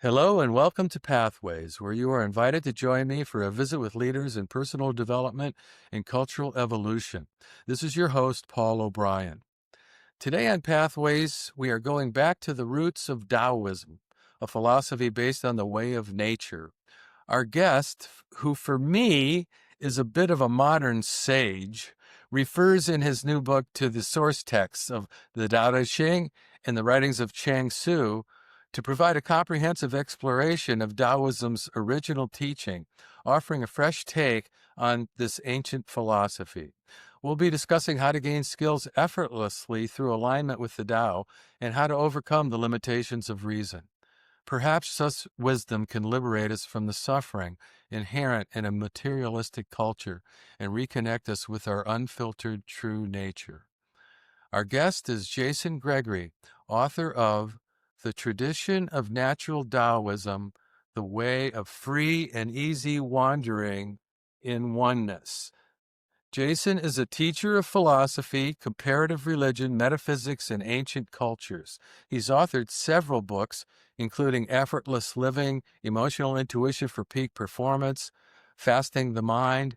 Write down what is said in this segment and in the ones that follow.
Hello and welcome to Pathways, where you are invited to join me for a visit with leaders in personal development and cultural evolution. This is your host, Paul O'Brien. Today on Pathways, we are going back to the roots of Taoism, a philosophy based on the way of nature. Our guest, who for me is a bit of a modern sage, refers in his new book to the source texts of the Tao Te Ching and the writings of Chuang Tzu to provide a comprehensive exploration of Taoism's original teaching, offering a fresh take on this ancient philosophy. We'll be discussing how to gain skills effortlessly through alignment with the Tao and how to overcome the limitations of reason. Perhaps such wisdom can liberate us from the suffering inherent in a materialistic culture and reconnect us with our unfiltered true nature. Our guest is Jason Gregory, author of The Tradition of Natural Taoism, The Way of Free and Easy Wandering in Oneness. Jason is a teacher of philosophy, comparative religion, metaphysics, and ancient cultures. He's authored several books, including Effortless Living, Emotional Intuition for Peak Performance, Fasting the Mind,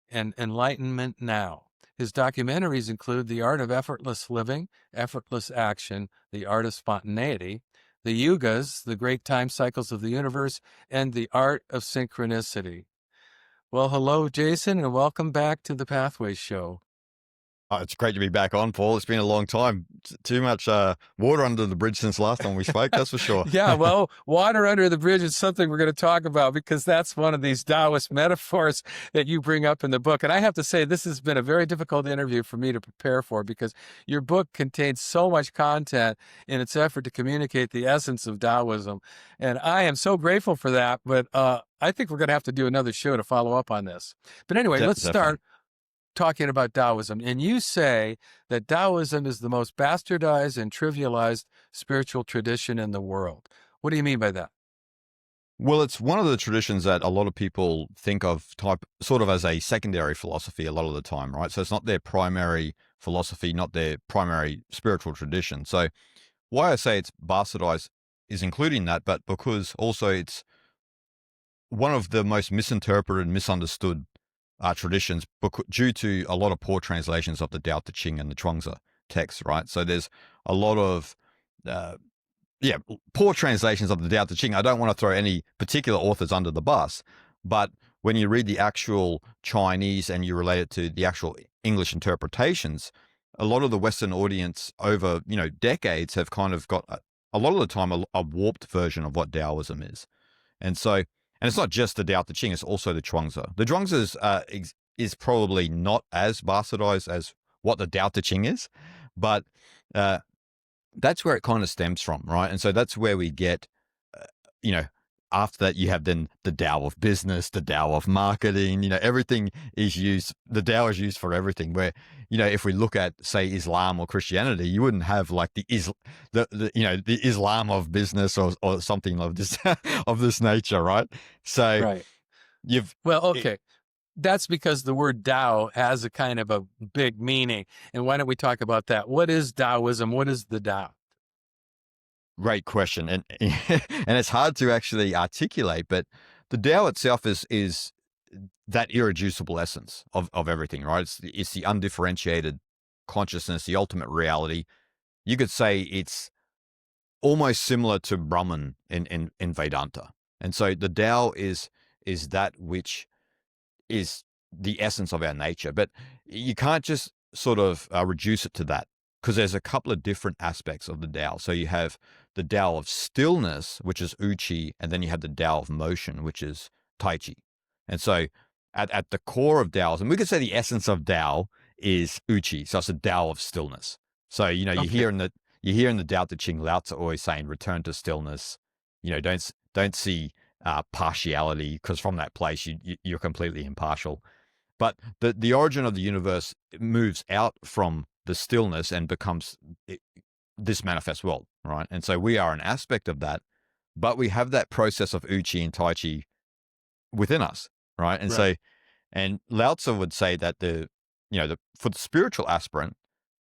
and Enlightenment Now. His documentaries include The Art of Effortless Living, Effortless Action, The Art of Spontaneity, The Yugas, The Great Time Cycles of the Universe, and The Art of Synchronicity. Well, hello, Jason, and welcome back to the Pathways Show. It's great to be back on, Paul. It's been a long time. Too much water under the bridge since last time we spoke, that's for sure. Yeah, well, water under the bridge is something we're going to talk about because that's one of these Taoist metaphors that you bring up in the book. And I have to say, this has been a very difficult interview for me to prepare for because your book contains so much content in its effort to communicate the essence of Taoism. And I am so grateful for that. But I think we're going to have to do another show to follow up on this. But anyway, let's start talking about Taoism. And you say that Taoism is the most bastardized and trivialized spiritual tradition in the world. What do you mean by that? Well, it's one of the traditions that a lot of people think of sort of as a secondary philosophy a lot of the time, right? So it's not their primary philosophy, not their primary spiritual tradition. So why I say it's bastardized is including that, but because also it's one of the most misinterpreted, misunderstood traditions due to a lot of poor translations of the Tao Te Ching and the Chuangzi texts, right? So there's a lot of, poor translations of the Tao Te Ching. I don't want to throw any particular authors under the bus, but when you read the actual Chinese and you relate it to the actual English interpretations, a lot of the Western audience over, decades have kind of got a lot of the time a warped version of what Taoism is. And it's not just the Tao Te Ching, it's also the Chuangzi. The Chuangzi is probably not as bastardized as what the Tao Te Ching is, but that's where it kind of stems from, right? And so that's where we get, after that you have then the Tao of business, the Tao of marketing, everything is used, the Tao is used for everything. Where, if we look at, say, Islam or Christianity, you wouldn't have like the Islam of business or something of this of this nature, right? So right. That's because the word Tao has a kind of a big meaning. And why don't we talk about that? What is Taoism? What is the Tao? Great question. And and it's hard to actually articulate, but the Tao itself is that irreducible essence of everything, right? It's the undifferentiated consciousness, the ultimate reality. You could say it's almost similar to Brahman in Vedanta. And so the Tao is that which is the essence of our nature. But you can't just sort of reduce it to that, because there's a couple of different aspects of the Tao. So you have the Tao of stillness, which is Uchi, and then you have the Tao of motion, which is Tai Chi. And so at the core of Taoism, we could say the essence of Tao is Uchi. So it's a Tao of stillness. So, you hear in the Tao Te Ching, Lao Tzu always saying, return to stillness. Don't see partiality, because from that place you're completely impartial. But the origin of the universe moves out from the stillness and becomes this manifest world, right? And so we are an aspect of that, but we have that process of Uchi and Tai Chi within us, right? And so, and Lao Tzu would say that for the spiritual aspirant,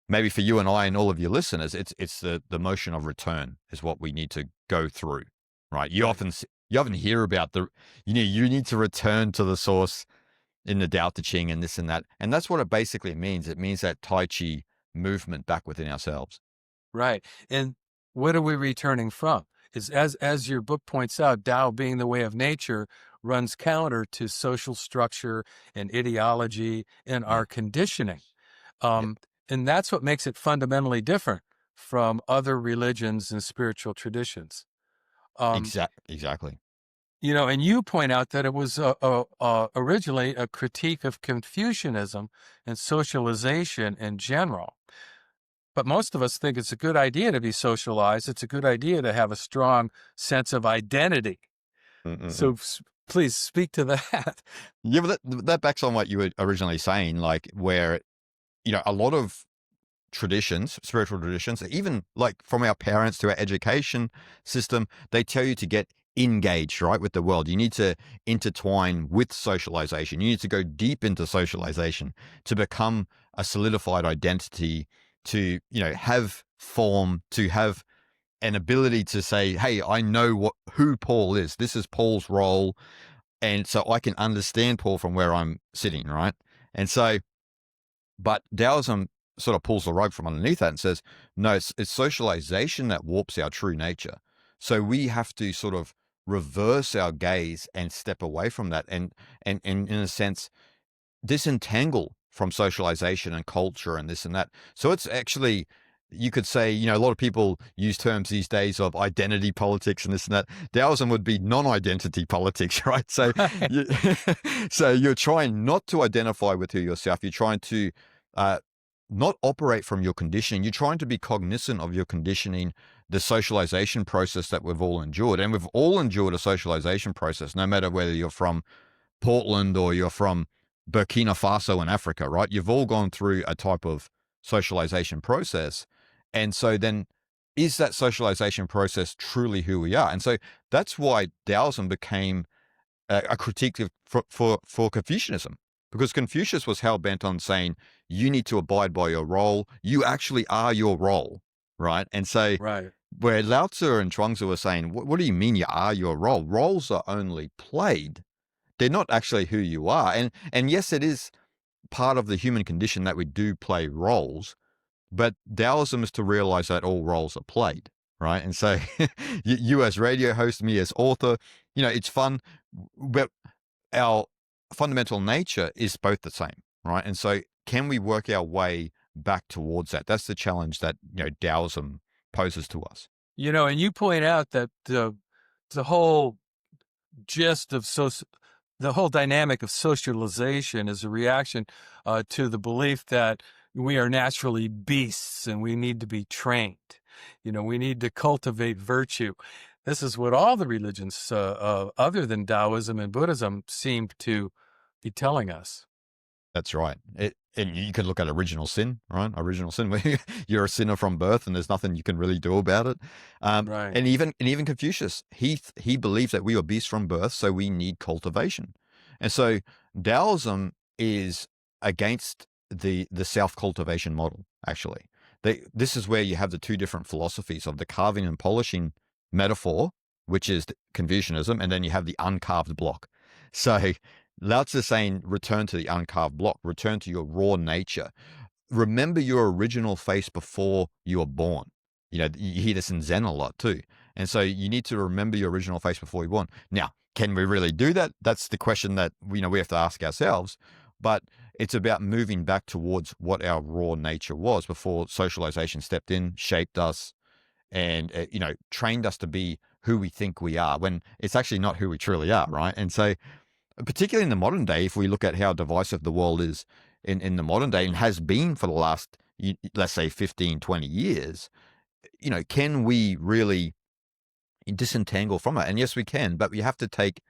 maybe for you and I and all of your listeners, it's the motion of return is what we need to go through, right? Right. You often hear about you need to return to the source in the Tao Te Ching and this and that. And that's what it basically means. It means that Tai Chi movement back within ourselves. Right. And what are we returning from? Is as your book points out, Tao being the way of nature runs counter to social structure and ideology and Yeah. our conditioning. Yeah. Um, and that's what makes it fundamentally different from other religions and spiritual traditions. Um, Exactly. and you point out that it was originally a critique of Confucianism and socialization in general. But most of us think it's a good idea to be socialized. It's a good idea to have a strong sense of identity. Mm-mm-mm. So please speak to that. Yeah, but that backs on what you were originally saying, like where, a lot of traditions, spiritual traditions, even like from our parents to our education system, they tell you to get engaged, right, with the world. You need to intertwine with socialization. You need to go deep into socialization to become a solidified identity, to, have form, to have an ability to say, hey, I know who Paul is. This is Paul's role. And so I can understand Paul from where I'm sitting, right? And so, but Taoism sort of pulls the rug from underneath that and says, no, it's socialization that warps our true nature. So we have to sort of reverse our gaze and step away from that and in a sense, disentangle from socialization and culture and this and that. So it's actually, you could say, a lot of people use terms these days of identity politics and this and that. Taoism would be non-identity politics, right? So, Right. you, so you're trying not to identify with who yourself. You're trying to uh, not operate from your conditioning. You're trying to be cognizant of your conditioning, the socialization process that we've all endured. And we've all endured a socialization process, no matter whether you're from Portland or you're from Burkina Faso in Africa, right? You've all gone through a type of socialization process. And so then is that socialization process truly who we are? And so that's why Taoism became a critique for Confucianism, because Confucius was hell bent on saying, you need to abide by your role. You actually are your role, right? And so Right. where Lao Tzu and Chuang-Tzu were saying, what do you mean you are your role? Roles are only played, they're not actually who you are. And yes, it is part of the human condition that we do play roles, but Taoism is to realize that all roles are played, right? And so you as radio host, me as author, it's fun, but our fundamental nature is both the same, right? And so can we work our way back towards that? That's the challenge that, Taoism poses to us. And you point out that the whole gist of the whole dynamic of socialization is a reaction to the belief that we are naturally beasts and we need to be trained. We need to cultivate virtue. This is what all the religions, other than Taoism and Buddhism, seem to be telling us. That's right. And you could look at original sin, right? Original sin, where you're a sinner from birth, and there's nothing you can really do about it. Right. And even Confucius, he believes that we are beasts from birth, so we need cultivation. And so Taoism is against the self cultivation model. Actually, this is where you have the two different philosophies of the carving and polishing metaphor, which is Confucianism, and then you have the uncarved block. So Lao Tzu is saying, return to the uncarved block, return to your raw nature. Remember your original face before you were born. You hear this in Zen a lot too. And so you need to remember your original face before you're born. Now, can we really do that? That's the question that we have to ask ourselves. But it's about moving back towards what our raw nature was before socialization stepped in, shaped us, and trained us to be who we think we are when it's actually not who we truly are, right? And so particularly in the modern day, if we look at how divisive the world is in the modern day and has been for the last, let's say 15, 20 years, can we really disentangle from it? And yes, we can, but we have to take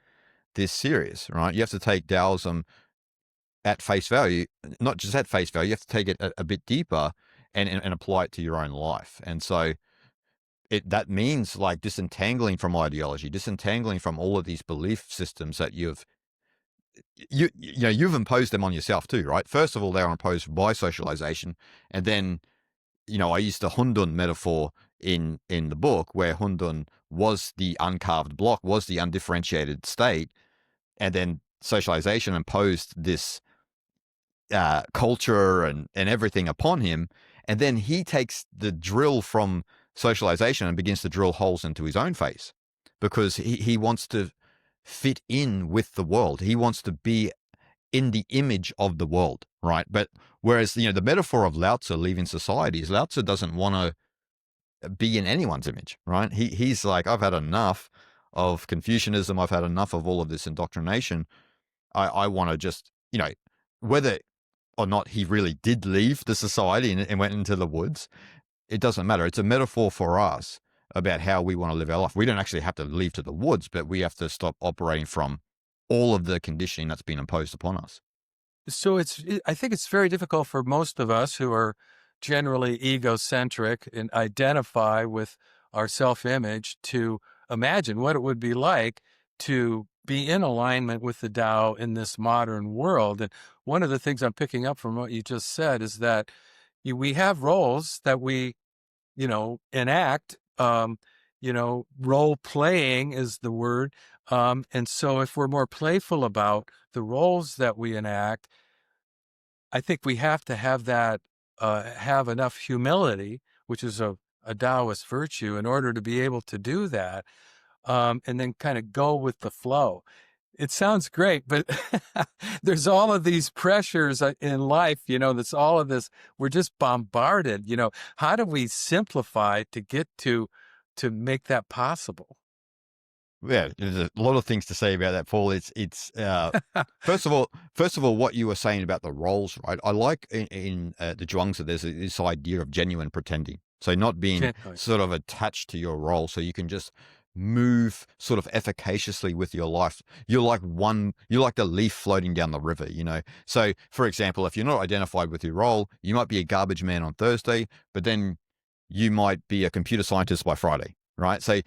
this serious, right? You have to take Taoism at face value, not just at face value, you have to take it a bit deeper and apply it to your own life. And so that means like disentangling from ideology, disentangling from all of these belief systems that you've imposed them on yourself too, right? First of all, they are imposed by socialization, and then I use the Hundun metaphor in the book, where Hundun was the uncarved block, was the undifferentiated state, and then socialization imposed this culture and everything upon him. And then he takes the drill from socialization and begins to drill holes into his own face, because he wants to fit in with the world. He wants to be in the image of the world, right? But whereas, the metaphor of Lao Tzu leaving society is Lao Tzu doesn't want to be in anyone's image, right? He's like, I've had enough of Confucianism. I've had enough of all of this indoctrination. I want to just, whether or not he really did leave the society and went into the woods, it doesn't matter. It's a metaphor for us about how we want to live our life. We don't actually have to leave to the woods, but we have to stop operating from all of the conditioning that's been imposed upon us. So I think it's very difficult for most of us who are generally egocentric and identify with our self-image to imagine what it would be like to be in alignment with the Tao in this modern world. And one of the things I'm picking up from what you just said is that we have roles that we, enact. Role playing is the word. And so if we're more playful about the roles that we enact, I think we have to have that, have enough humility, which is a Taoist virtue, in order to be able to do that, and then kind of go with the flow. It sounds great, but there's all of these pressures in life, that's all of this. We're just bombarded, how do we simplify to get to make that possible? Yeah, there's a lot of things to say about that, Paul. It's first of all, what you were saying about the roles, right? I like in the Zhuangzi, there's this idea of genuine pretending. So not being sort of attached to your role, so you can just move sort of efficaciously with your life. You're like the leaf floating down the river, So, for example, if you're not identified with your role, you might be a garbage man on Thursday, but then you might be a computer scientist by Friday, right? So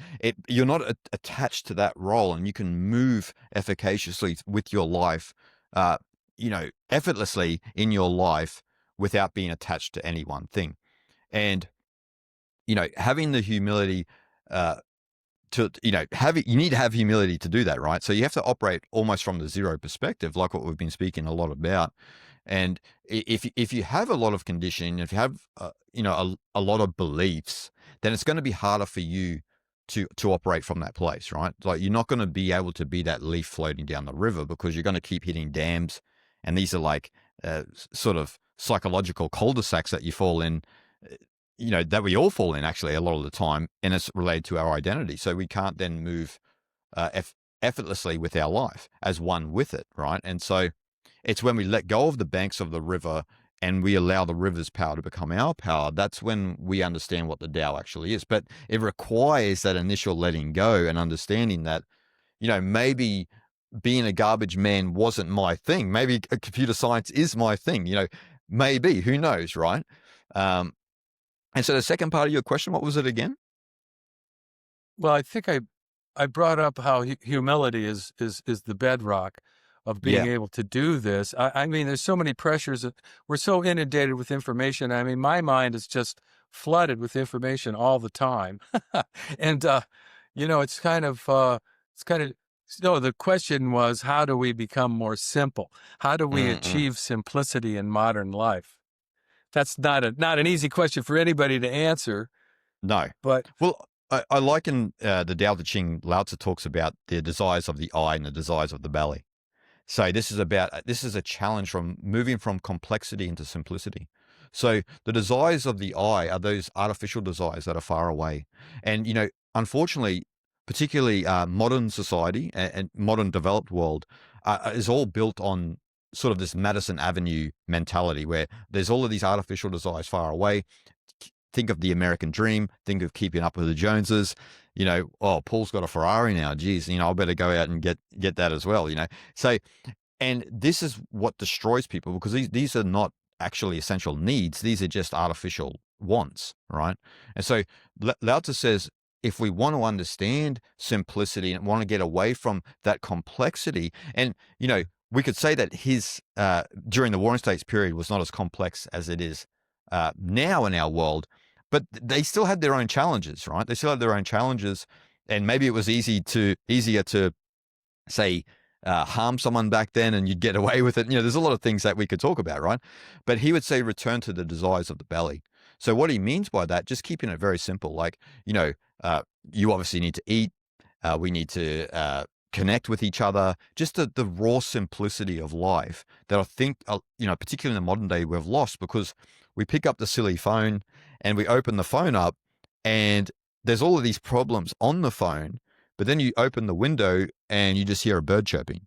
you're not attached to that role, and you can move efficaciously with your life, effortlessly in your life without being attached to any one thing. And, having the humility, you need to have humility to do that, right? So you have to operate almost from the zero perspective, like what we've been speaking a lot about. And if you have a lot of conditioning, if you have a lot of beliefs, then it's going to be harder for you to operate from that place, right? Like, you're not going to be able to be that leaf floating down the river, because you're going to keep hitting dams, and these are like sort of psychological cul-de-sacs that you fall in, that we all fall in actually a lot of the time, and it's related to our identity. So we can't then move effortlessly with our life as one with it, right? And so it's when we let go of the banks of the river and we allow the river's power to become our power, that's when we understand what the Tao actually is. But it requires that initial letting go and understanding that, maybe being a garbage man wasn't my thing. Maybe computer science is my thing, maybe, who knows, right? And so the second part of your question, what was it again? Well, I think I brought up how humility is the bedrock of being Yeah. able to do this. I mean, there's so many pressures. We're so inundated with information. I mean, my mind is just flooded with information all the time. And, it's kind of, no, the question was, how do we become more simple? How do we achieve simplicity in modern life? That's not an easy question for anybody to answer. No. But Well, I liken the Tao Te Ching. Lao Tzu talks about the desires of the eye and the desires of the belly. So this is a challenge from moving from complexity into simplicity. So the desires of the eye are those artificial desires that are far away. And, unfortunately, particularly modern society and modern developed world is all built on sort of this Madison Avenue mentality, where there's all of these artificial desires far away. Think of the American dream. Think of keeping up with the Joneses. Oh, Paul's got a Ferrari now. Geez, I better go out and get that as well. So, and this is what destroys people, because these are not actually essential needs. These are just artificial wants, right? And so Lao Tzu says, if we want to understand simplicity and want to get away from that complexity, and we could say that his during the Warring States period was not as complex as it is now in our world. but they still had their own challenges, right? They still had their own challenges, and maybe it was easier to say harm someone back then, and you'd get away with it. You know, there's a lot of things that we could talk about, right? But he would say return to the desires of the belly. So what he means by that, just keeping it very simple, like, you know, you obviously need to eat. We need to connect with each other. Just the raw simplicity of life that I think, you know, particularly in the modern day, we've lost because we pick up the silly phone and we open the phone up, and there's all of these problems on the phone. But then you open the window and you just hear a bird chirping.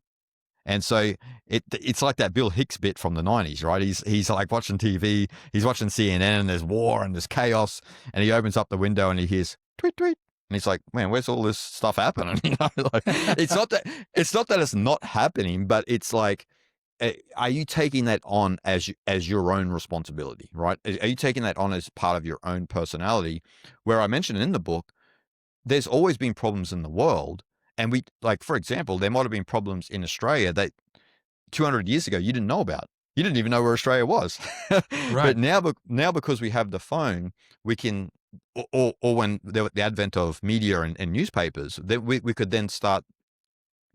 And so it's like that Bill Hicks bit from the 90s, right? He's like watching TV, he's watching CNN, and there's war and there's chaos, and he opens up the window and he hears tweet tweet, and he's like, man, where's all this stuff happening? You know, like, it's not that it's not happening, but it's like, are you taking that on as your own responsibility, right? Are you taking that on as part of your own personality? Where I mentioned in the book, there's always been problems in the world. And we, like, for example, there might have been problems in Australia that 200 years ago you didn't know about. You didn't even know where Australia was. But Right. now because we have the phone, we can, or when the advent of media and newspapers, that we could then start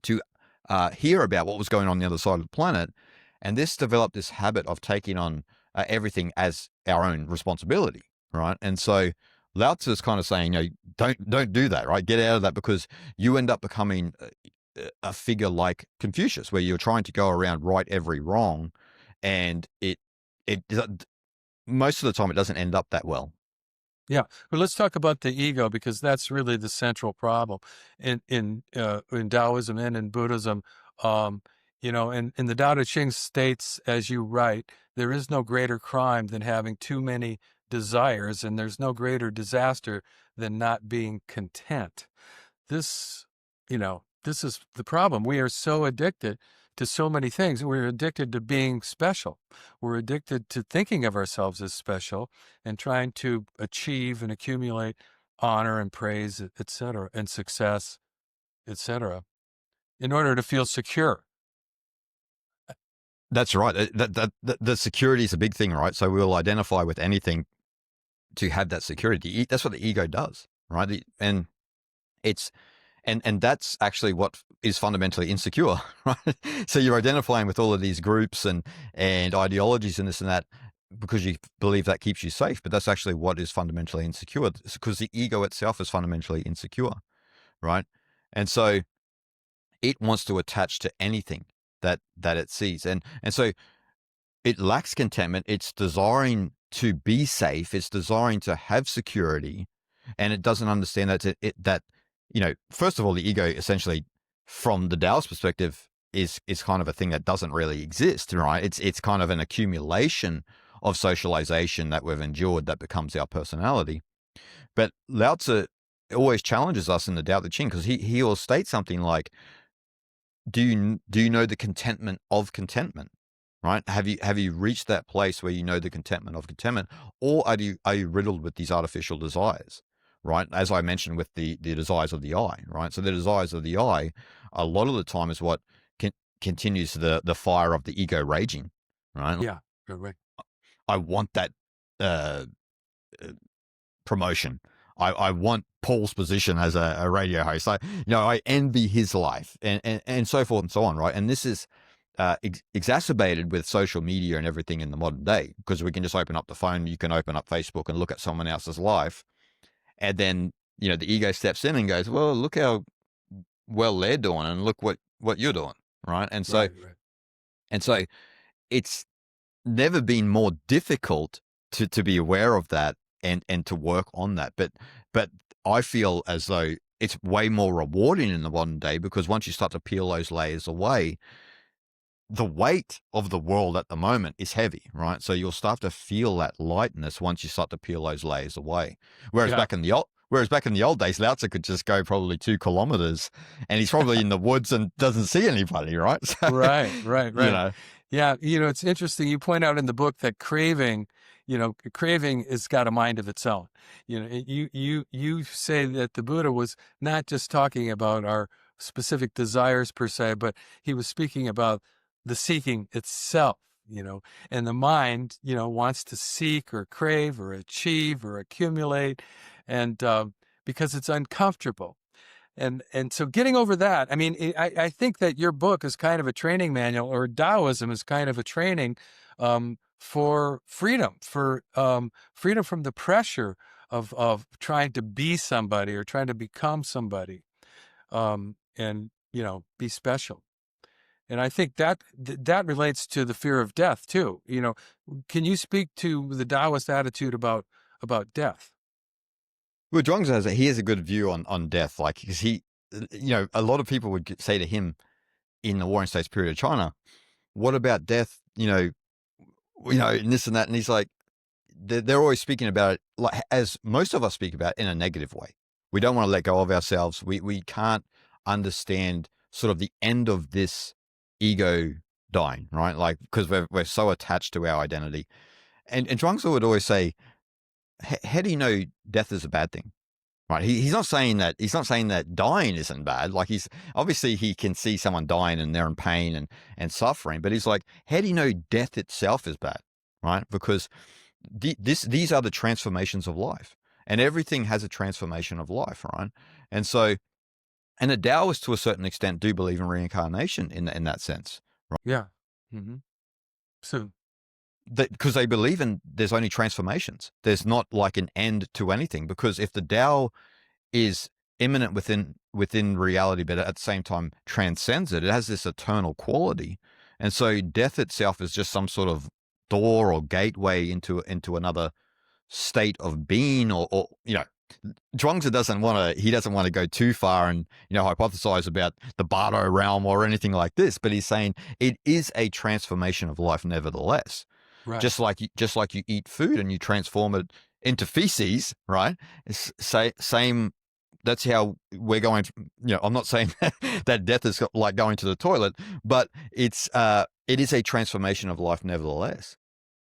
to hear about what was going on the other side of the planet. And this developed this habit of taking on everything as our own responsibility, right? And so Lao Tzu is kind of saying, you know, don't do that, right? Get out of that, because you end up becoming a figure like Confucius, where you're trying to go around right every wrong, and it most of the time it doesn't end up that well. Yeah, but let's talk about the ego, because that's really the central problem in Taoism and in Buddhism. Um, you know, and the Tao Te Ching states, as you write, there is no greater crime than having too many desires, and there's no greater disaster than not being content. This, this is the problem. We are so addicted to so many things. We're addicted to being special. We're addicted to thinking of ourselves as special and trying to achieve and accumulate honor and praise, etc., and success, etc., in order to feel secure. That's right. The security is a big thing, right? So we'll identify with anything to have that security. That's what the ego does, right? And it's and that's actually what is fundamentally insecure, right? So you're identifying with all of these groups and ideologies and this and that because you believe that keeps you safe, but that's actually what is fundamentally insecure, because the ego itself is fundamentally insecure, right? And so it wants to attach to anything that it sees, and so it lacks contentment. It's desiring to be safe. It's desiring to have security, and it doesn't understand that you know, first of all, the ego essentially, from the Taoist perspective, is kind of a thing that doesn't really exist, right? It's kind of an accumulation of socialization that we've endured that becomes our personality. But Lao Tzu always challenges us in the Tao Te Ching, because he will state something like, do you know the contentment of contentment? Right? Have you reached that place where you know the contentment of contentment, or are you riddled with these artificial desires? Right? As I mentioned with the desires of the eye, right? So the desires of the eye, a lot of the time, is what continues the fire of the ego raging. Right? Yeah, right. I want that uh, promotion. I want Paul's position as a radio host. I envy his life, and so forth and so on, right? And this is exacerbated with social media and everything in the modern day, because we can just open up the phone, you can open up Facebook and look at someone else's life, and then the ego steps in and goes, well, look how well they're doing, and look what you're doing, right? And so Right. it's never been more difficult to be aware of that and to work on that. But I feel as though it's way more rewarding in the modern day, because once you start to peel those layers away, the weight of the world at the moment is heavy, right? So you'll start to feel that lightness once you start to peel those layers away. Whereas Yeah. back in the old days, Lao Tzu could just go probably 2 kilometers, and he's probably in the woods and doesn't see anybody, right? So, you Right. know, Yeah, it's interesting. You point out in the book that craving has got a mind of its own. You say that the Buddha was not just talking about our specific desires per se, but he was speaking about the seeking itself. and the mind, wants to seek or crave or achieve or accumulate, and because it's uncomfortable. And so getting over that, I mean, I think that your book is kind of a training manual, or Taoism is kind of a training for freedom, for freedom from the pressure of trying to be somebody or trying to become somebody, and be special. And I think that relates to the fear of death too. Can you speak to the Taoist attitude about death? Well, Zhuangzi he has a good view on death, like because a lot of people would say to him in the Warring States period of China, "What about death?" And this and that, and he's like, they're always speaking about it like as most of us speak about it, in a negative way. We don't want to let go of ourselves. We can't understand sort of the end of this ego dying, right? Like because we're so attached to our identity. And Zhuangzi would always say, how do you know death is a bad thing? Right. He's not saying that dying isn't bad. Like he's obviously he can see someone dying and they're in pain and suffering, but he's like, how do you know death itself is bad? Right? Because these are the transformations of life, and everything has a transformation of life, right? And so, and the Taoists to a certain extent do believe in reincarnation in that sense, right? Yeah. Hmm. So Because they believe in there's only transformations. There's not like an end to anything. Because if the Tao is immanent within reality, but at the same time transcends it, it has this eternal quality, and so death itself is just some sort of door or gateway into another state of being, or Zhuangzi doesn't want to go too far and hypothesize about the Bardo realm or anything like this, but he's saying it is a transformation of life nevertheless. right. Just like you eat food and you transform it into feces, right? Same. That's how we're going. I'm not saying that death is like going to the toilet, but it is a transformation of life nevertheless.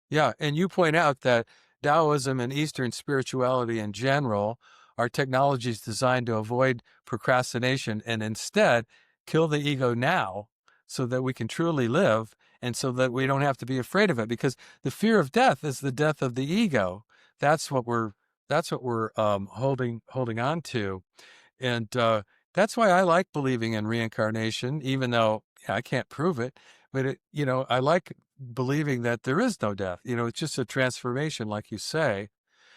Yeah, and you point out that Taoism and Eastern spirituality in general are technologies designed to avoid procrastination and instead kill the ego now so that we can truly live and so that we don't have to be afraid of it, because the fear of death is the death of the ego. That's what we're holding on to. And that's why I like believing in reincarnation, even though I can't prove it. But I like believing that there is no death. It's just a transformation, like you say.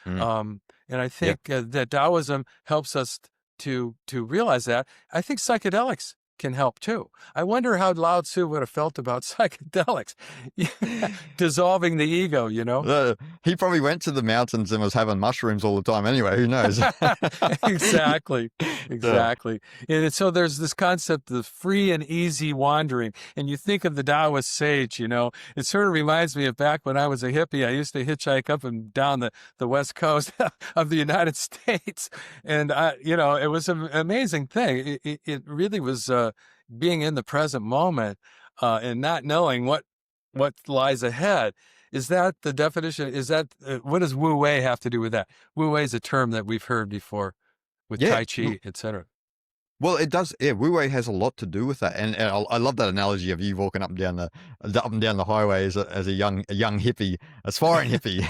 Mm, And I yeah. think that Taoism helps us to realize that. I think psychedelics can help too. I wonder how Lao Tzu would have felt about psychedelics, dissolving the ego. He probably went to the mountains and was having mushrooms all the time anyway. Who knows? Exactly. Yeah. Exactly. And so there's this concept of free and easy wandering. And you think of the Taoist sage, it sort of reminds me of back when I was a hippie. I used to hitchhike up and down the West Coast of the United States. And, it was an amazing thing. It really was being in the present moment and not knowing what lies ahead. Is that the definition? Is that what does Wu Wei have to do with that? Wu Wei is a term that we've heard before with Yeah. Tai Chi, etc. Well, it does. Yeah, Wu Wei has a lot to do with that, and I love that analogy of you walking up and down the highway as a young hippie, aspiring hippie.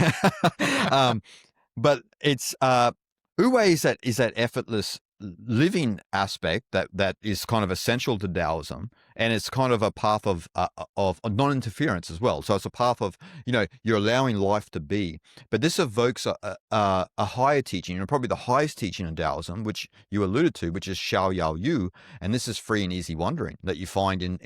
But it's Wu-Wei is that effortless living aspect that is kind of essential to Taoism, and it's kind of a path of non-interference as well. So it's a path of you're allowing life to be, but this evokes a higher teaching, probably the highest teaching in Taoism, which you alluded to, which is Xiao Yao Yu, and this is free and easy wandering that you find in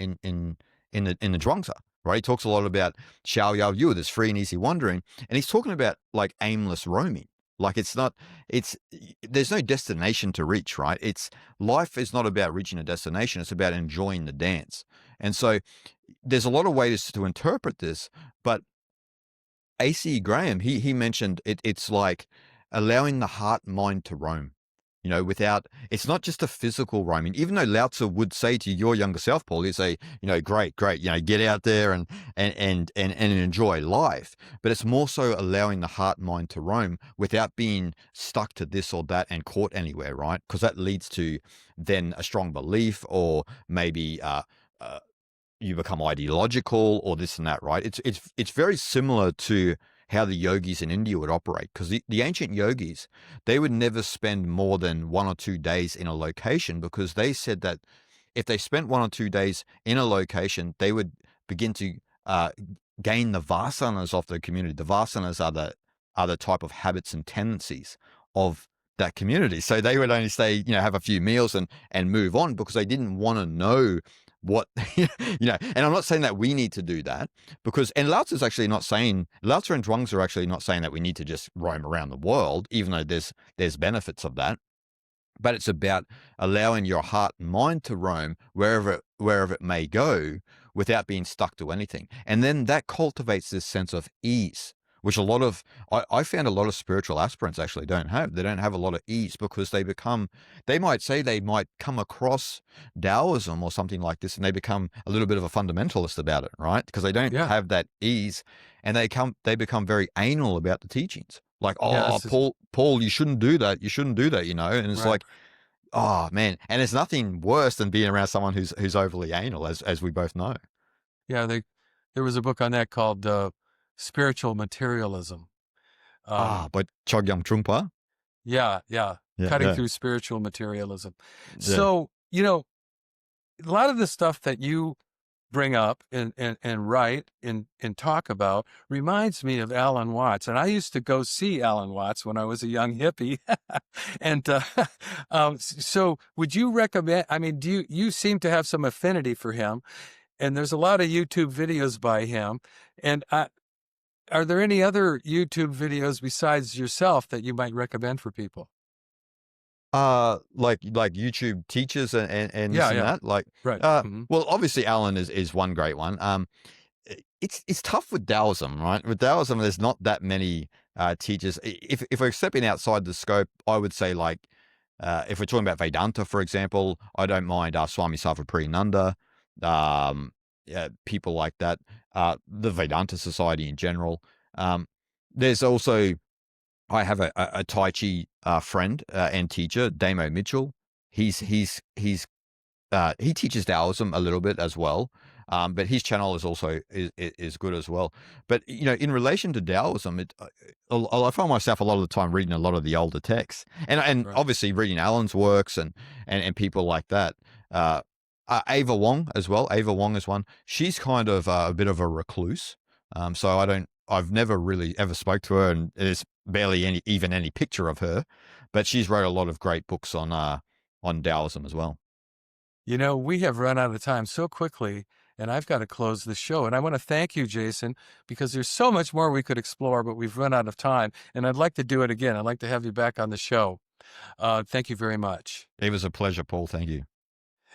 the Zhuangzi. Right, he talks a lot about Xiao Yao Yu, this free and easy wandering, and he's talking about like aimless roaming. Like there's no destination to reach, right? Life is not about reaching a destination. It's about enjoying the dance. And so there's a lot of ways to interpret this, but A.C. Graham, he mentioned it's like allowing the heart and mind to roam. It's not just a physical roaming. Even though Lao Tzu would say to your younger self, Paul, he'd say, great, get out there and enjoy life. But it's more so allowing the heart and mind to roam without being stuck to this or that and caught anywhere, right? Because that leads to then a strong belief or maybe you become ideological or this and that, right? It's very similar to how the yogis in India would operate, because the ancient yogis, they would never spend more than 1 or 2 days in a location, because they said that if they spent 1 or 2 days in a location, they would begin to uh, gain the vasanas of the community. The vasanas are the type of habits and tendencies of that community. So they would only stay, have a few meals and move on, because they didn't want to know what, and I'm not saying that we need to do that, because, and Lao Tzu is actually not saying, Lao Tzu and Zhuangzi are actually not saying that we need to just roam around the world, even though there's benefits of that. But it's about allowing your heart and mind to roam wherever it may go, without being stuck to anything. And then that cultivates this sense of ease, which I found a lot of spiritual aspirants actually don't have. They don't have a lot of ease, because they might come across Taoism or something like this, and they become a little bit of a fundamentalist about it, right? Because they don't Yeah. have that ease, and they become very anal about the teachings. Like, Yeah. oh, Paul, you shouldn't do that. You shouldn't do that, And it's Right. like, oh man. And there's nothing worse than being around someone who's overly anal, as we both know. Yeah. There was a book on that called Spiritual Materialism. But Chogyam Trungpa. Yeah. Yeah. Yeah, Cutting yeah, through spiritual materialism. yeah. So, a lot of the stuff that you bring up and write and talk about reminds me of Alan Watts. And I used to go see Alan Watts when I was a young hippie. And so would you recommend, I mean, you seem to have some affinity for him, and there's a lot of YouTube videos by him. And are there any other YouTube videos besides yourself that you might recommend for people? Like YouTube teachers and this Yeah, and yeah, that. Like, right. Hmm. well, obviously Alan is one great one. It's tough with Taoism, right? With Taoism, there's not that many teachers. If we're stepping outside the scope, I would say, like, if we're talking about Vedanta, for example, I don't mind Swami Sarvapriyananda, people like that, the Vedanta Society in general. There's also, I have a Tai Chi friend and teacher, Damo Mitchell. He teaches Taoism a little bit as well, but his channel is also is good as well. But in relation to Taoism, I find myself a lot of the time reading a lot of the older texts, and Right. obviously reading Alan's works and people like that. Ava Wong as well. Ava Wong is one. She's kind of a bit of a recluse, so I've never really ever spoke to her, and there's barely even any picture of her. But she's wrote a lot of great books on Taoism as well. We have run out of time so quickly, and I've got to close the show. And I want to thank you, Jason, because there's so much more we could explore, but we've run out of time. And I'd like to do it again. I'd like to have you back on the show. Thank you very much. It was a pleasure, Paul. Thank you.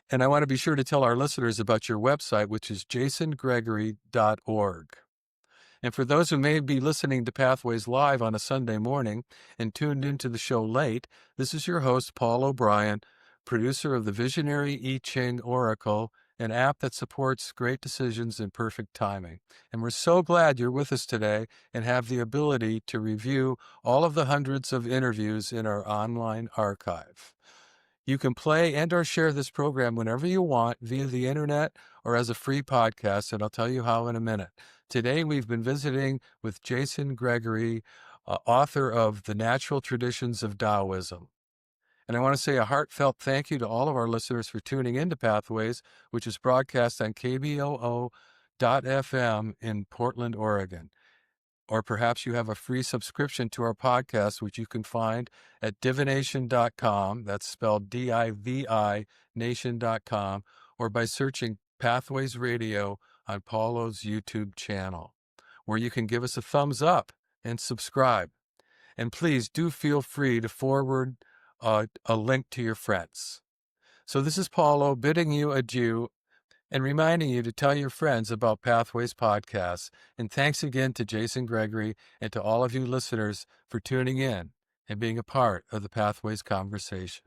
And I want to be sure to tell our listeners about your website, which is jasongregory.org. And for those who may be listening to Pathways live on a Sunday morning and tuned into the show late, this is your host, Paul O'Brien, producer of the Visionary I Ching Oracle, an app that supports great decisions and perfect timing. And we're so glad you're with us today and have the ability to review all of the hundreds of interviews in our online archive. You can play and or share this program whenever you want via the internet or as a free podcast, and I'll tell you how in a minute. Today, we've been visiting with Jason Gregory, author of The Natural Traditions of Taoism. And I want to say a heartfelt thank you to all of our listeners for tuning into Pathways, which is broadcast on KBOO.FM in Portland, Oregon. Or perhaps you have a free subscription to our podcast, which you can find at divination.com. That's spelled DIVI, nation.com, or by searching Pathways Radio on Paulo's YouTube channel, where you can give us a thumbs up and subscribe. And please do feel free to forward a link to your friends. So this is Paulo bidding you adieu and reminding you to tell your friends about Pathways Podcasts. And thanks again to Jason Gregory and to all of you listeners for tuning in and being a part of the Pathways conversation.